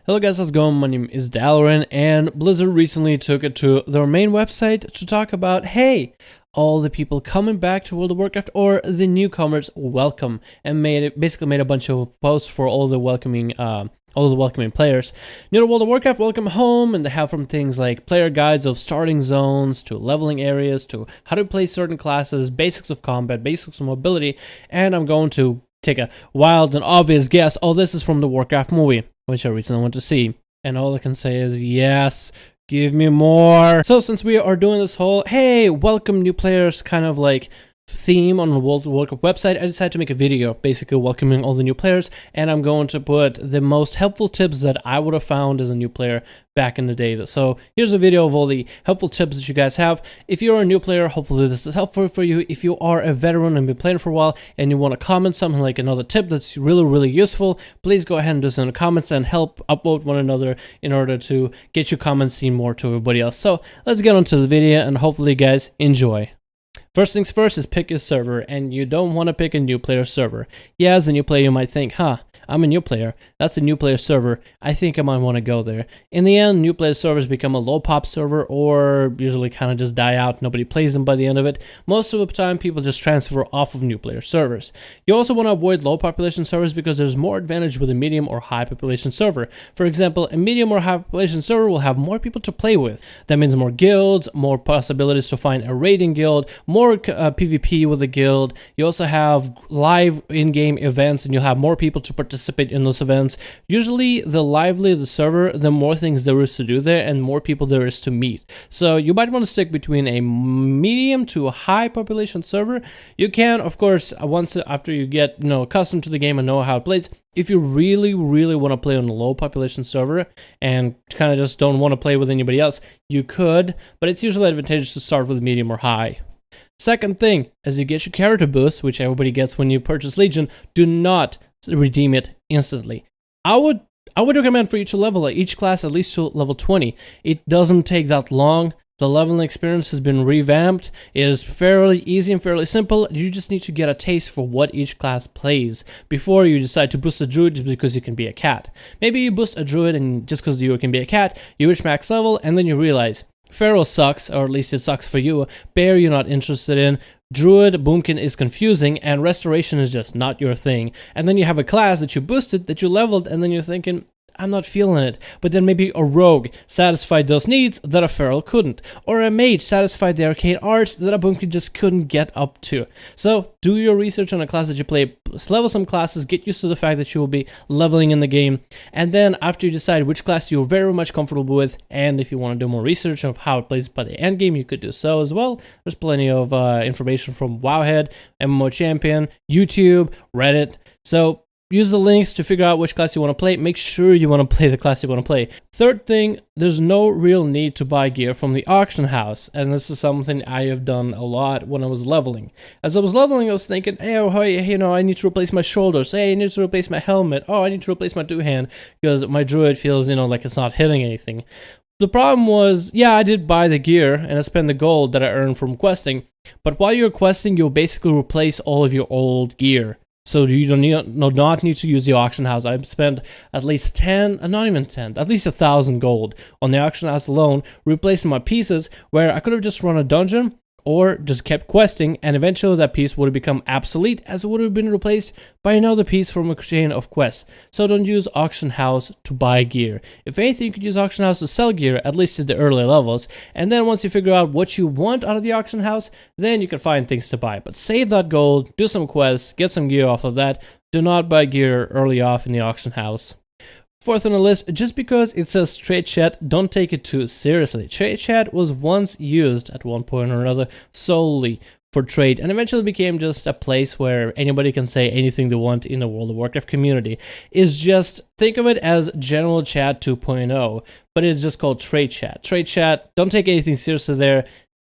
Hello guys, how's it going? My name is Dalaran, and Blizzard recently took it to their main website to talk about, hey, all the people coming back to World of Warcraft, or the newcomers, welcome, and basically made a bunch of posts for all the welcoming players. New to World of Warcraft, welcome home, and they have from things like player guides of starting zones, to leveling areas, to how to play certain classes, basics of combat, basics of mobility, and I'm going to take a wild and obvious guess. Oh, this is from the Warcraft movie, which I recently went to see. And all I can say is, yes, give me more. So since we are doing this whole, hey, welcome new players kind of like theme on the World of Warcraft website, I decided to make a video basically welcoming all the new players, and I'm going to put the most helpful tips that I would have found as a new player back in the day. So here's a video of all the helpful tips that you guys have. If you're a new player, hopefully this is helpful for you. If you are a veteran and been playing for a while and you want to comment something like another tip that's really useful, please go ahead and do this in the comments and help upvote one another in order to get your comments seen more to everybody else. So let's get on to the video, and hopefully you guys enjoy. First things first is pick your server, and you don't want to pick a new player server. Yeah, as a new player you might think, I'm a new player, that's a new player server, I think I might want to go there. In the end, new player servers become a low pop server, or usually kind of just die out, nobody plays them by the end of it. Most of the time people just transfer off of new player servers. You also want to avoid low population servers because there's more advantage with a medium or high population server. For example, a medium or high population server will have more people to play with. That means more guilds, more possibilities to find a raiding guild, more PvP with a guild. You also have live in-game events, and you'll have more people to participate in those events. Usually the livelier the server, the more things there is to do there and more people there is to meet. So you might want to stick between a medium to a high population server. You can, of course, once after you get accustomed to the game and know how it plays, if you really want to play on a low population server and kind of just don't want to play with anybody else, you could, but it's usually advantageous to start with medium or high. Second thing, as you get your character boost, which everybody gets when you purchase Legion, do not redeem it instantly. I would recommend for you to level each class at least to level 20. It doesn't take that long. The leveling experience has been revamped. It is fairly easy and fairly simple. You just need to get a taste for what each class plays before you decide to boost a druid just because you can be a cat. Maybe you boost a druid and just because you can be a cat, you reach max level, and then you realize Feral sucks, or at least it sucks for you. Bear you're not interested in. Druid, Boomkin is confusing, and Restoration is just not your thing. And then you have a class that you boosted, that you leveled, and then you're thinking, I'm not feeling it. But then maybe a rogue satisfied those needs that a feral couldn't. Or a mage satisfied the arcane arts that a boomkin just couldn't get up to. So do your research on a class that you play, level some classes, get used to the fact that you will be leveling in the game. And then after you decide which class you're very much comfortable with, and if you want to do more research of how it plays by the end game, you could do so as well. There's plenty of information from Wowhead, MMO Champion, YouTube, Reddit. So use the links to figure out which class you want to play. Make sure you want to play the class you want to play. Third thing, there's no real need to buy gear from the auction house. And this is something I have done a lot when I was leveling. As I was leveling, I was thinking, hey, I need to replace my shoulders. Hey, I need to replace my helmet. Oh, I need to replace my two-hand because my druid feels, like it's not hitting anything. The problem was, yeah, I did buy the gear and I spent the gold that I earned from questing. But while you're questing, you'll basically replace all of your old gear. So you do not need to use the auction house. I've spent at least at least 1,000 gold on the auction house alone, replacing my pieces where I could have just run a dungeon or just kept questing, and eventually that piece would have become obsolete as it would have been replaced by another piece from a chain of quests. So don't use auction house to buy gear. If anything, you could use auction house to sell gear, at least at the early levels, and then once you figure out what you want out of the auction house, then you can find things to buy. But save that gold, do some quests, get some gear off of that. Do not buy gear early off in the auction house. Fourth on the list, just because it says trade chat, don't take it too seriously. Trade chat was once used at one point or another solely for trade, and eventually became just a place where anybody can say anything they want in the World of Warcraft community. It's just, think of it as general chat 2.0, but it's just called trade chat. Trade chat, don't take anything seriously there.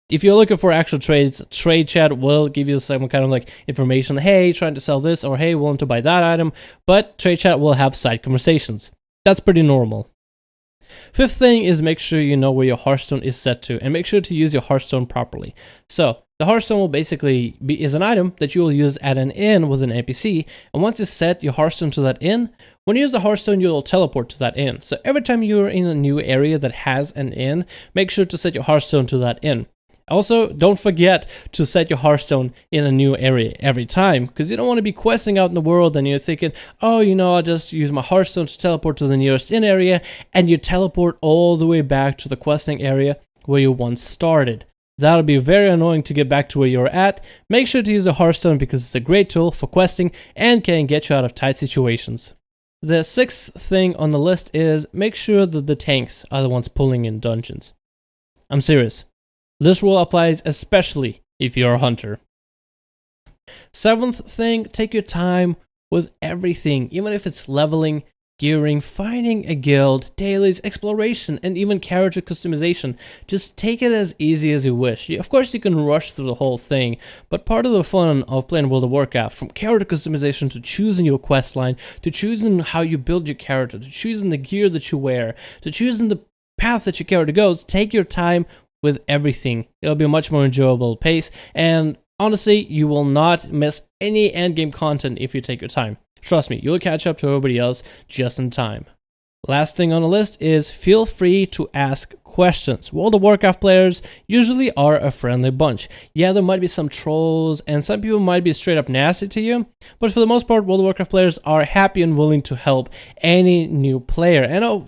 If you're looking for actual trades, trade chat will give you some kind of like information, hey, trying to sell this, or hey, willing to buy that item, but trade chat will have side conversations. That's pretty normal. Fifth thing is make sure you know where your Hearthstone is set to, and make sure to use your Hearthstone properly. So, The Hearthstone will basically is an item that you will use at an inn with an NPC, and once you set your Hearthstone to that inn, when you use the Hearthstone, you'll teleport to that inn. So every time you're in a new area that has an inn, make sure to set your Hearthstone to that inn. Also, don't forget to set your Hearthstone in a new area every time, because you don't want to be questing out in the world and you're thinking, oh, I'll just use my Hearthstone to teleport to the nearest inn area, and you teleport all the way back to the questing area where you once started. That'll be very annoying to get back to where you're at. Make sure to use the Hearthstone because it's a great tool for questing and can get you out of tight situations. The sixth thing on the list is make sure that the tanks are the ones pulling in dungeons. I'm serious. This rule applies especially if you're a hunter. Seventh thing, take your time with everything, even if it's leveling, gearing, finding a guild, dailies, exploration, and even character customization. Just take it as easy as you wish. Of course, you can rush through the whole thing, but part of the fun of playing World of Warcraft, from character customization to choosing your quest line, to choosing how you build your character, to choosing the gear that you wear, to choosing the path that your character goes, take your time with everything. It'll be a much more enjoyable pace, and honestly, you will not miss any endgame content if you take your time. Trust me, you'll catch up to everybody else just in time. Last thing on the list is feel free to ask questions. World of Warcraft players usually are a friendly bunch. Yeah, there might be some trolls and some people might be straight up nasty to you, but for the most part, World of Warcraft players are happy and willing to help any new player and are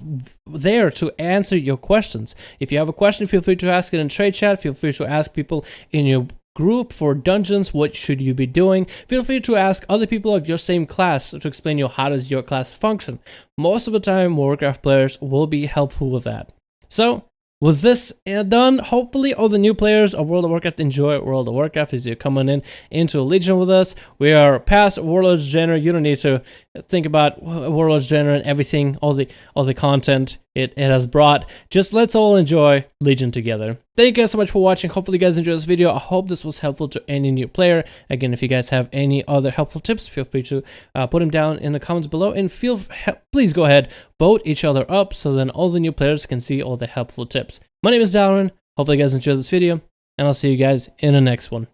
there to answer your questions. If you have a question, feel free to ask it in trade chat. Feel free to ask people in your group for dungeons, what should you be doing. Feel free to ask other people of your same class to explain you how does your class function. Most of the time, Warcraft players will be helpful with that. So, with this done, hopefully all the new players of World of Warcraft enjoy World of Warcraft as you're coming into Legion with us. We are past Warlord's Genre. You don't need to think about Warlord's Genre and everything, all the content it has brought. Just let's all enjoy Legion together. Thank you guys so much for watching. Hopefully you guys enjoyed this video. I hope this was helpful to any new player. Again, if you guys have any other helpful tips, feel free to put them down in the comments below, and please go ahead, vote each other up so then all the new players can see all the helpful tips. My name is Dalaran. Hopefully you guys enjoyed this video, and I'll see you guys in the next one.